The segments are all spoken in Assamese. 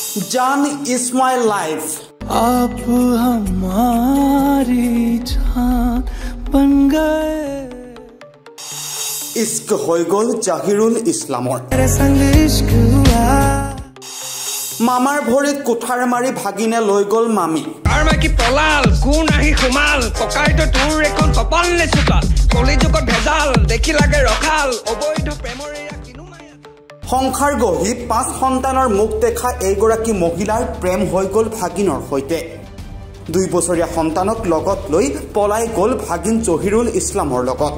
जान इज माई लाइफ आप हमारी जान बन गए इश्क হৈ গল জাহিৰুল ইছলামৰ মামাৰ ভৰিত কুঠাৰ মাৰি ভাগিনে লৈ গল মামি তাৰ মাকি পলাল গুণ আহি সোমাল পকাইটো তোৰ এখন কপালনে চুকাল কলিযুগত ভেজাল দেখি লাগে ৰখাল অবৈধ প্ৰেমৰ সংসাৰ গঢ়ি 5 সন্তানৰ মুখ দেখা এইগৰাকী মহিলাৰ প্ৰেম হৈ গল ভাগিনৰ সৈতে 2 বছৰীয়া সন্তানক লগত লৈ পলাই গল ভাগিন জহিৰুল ইছলামৰ লগত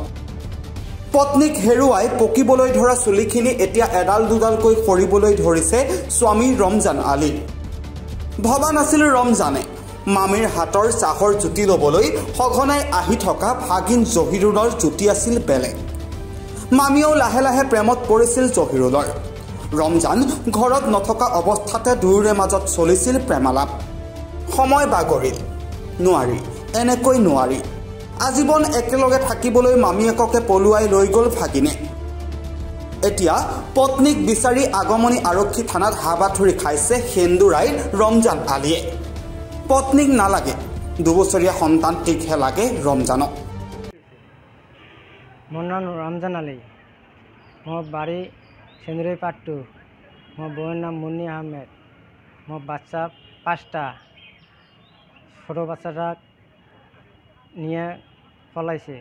পত্নীক হেৰুৱাই পকিবলৈ ধৰা চুলিখিনি এতিয়া এডাল দুডালকৈ সৰিবলৈ ধৰিছে স্বামী ৰমজান আলী ভবা নাছিল ৰমজানে মামীৰ হাতৰ চাহৰ জুতি ল'বলৈ সঘনাই আহি থকা ভাগিন জহিৰুলৰ জুতি আছিল বেলেগ মামিও লাহে লাহে প্ৰেমত পৰিছিল জহিৰুলৰ ৰমজান ঘৰত নথকা অৱস্থাতে দুয়োৰে মাজত চলিছিল প্ৰেমালাপ সময় বাগৰিল নোৱাৰি এনেকৈ নোৱাৰি আজীবন একেলগে থাকিবলৈ মামিয়েককে পলুৱাই লৈ গল ভাগিনে এতিয়া পত্নীক বিচাৰি আগমনী আৰক্ষী থানাত হাবাথুৰি খাইছে সেন্দুৰাইৰ ৰমজান আলীয়ে পত্নীক নালাগে 2 বছৰীয়া সন্তানটিকহে লাগে ৰমজানক মোৰ নাম ৰমজান আলী মোৰ বাড়ি সেন্দুৰাই পাট্টু মোৰ বউৰ নাম মুন্নি আহমেদ মোৰ বাচ্চা 5টা ছোট বাচ্চাটা নিয়ে পলাইছে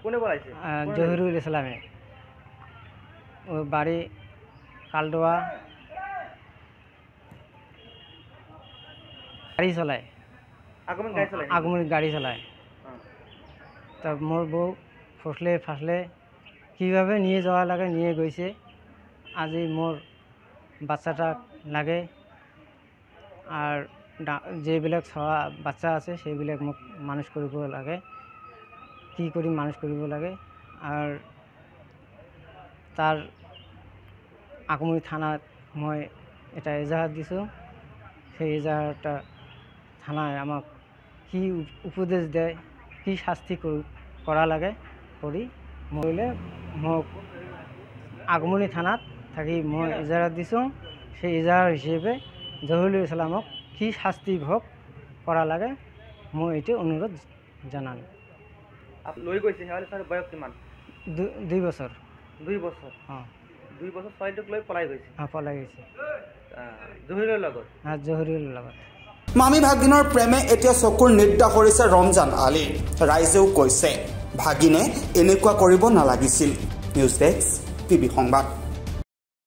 কোনে পলাইছে জহিরুল ইসলামে ও বাড়ি কালডোয়া গাড়ি চলায় আগমনী গাড়ি চলায় তা মোর বউ ফাসলে কিভাবে নিয়ে যাওয়া লাগে নিয়ে গৈছে আজি মোর বাচ্চাটা লাগে আর যেবিলাক ছয়া বাচ্চা আছে সেইবিলাক মোক মানুষ কৰিব লাগে কি কৰি মানুষ কৰিব লাগে আর তার আগমনী থানাত মই এটা এজাহার দিছো সেই এজাহারটা থানায় আমাক কি উপদেশ দেয় কি শাস্তি করা লাগে করি মহিলে মোক আগমনী থানাত থাকি মই এজাহার দিছো সেই এজাহার হিসেবে জহিরুল ইসলামক কি শাস্তি ভোগ করা লাগে মই এইটো অনুরোধ জানান লৈ গৈছে হেৱালে স্যাৰ বয়স কিমান 2 বছৰ 2 বছৰ হ্যাঁ 2 বছৰ ছয়টোক লৈ পলাই গৈছে পলাই গৈছে জহিৰুলৰ লগত জহিৰুলৰ লগত মামি ভাগিনৰ প্ৰেমে এতিয়া চকুৰ নিদ্ৰা কৰিছে ৰমজান আলী ৰাইজেও কৈছে ভাগিনে এনেকুৱা কৰিব নালাগিছিল নিউজ ডেস্ক টিভি সংবাদ।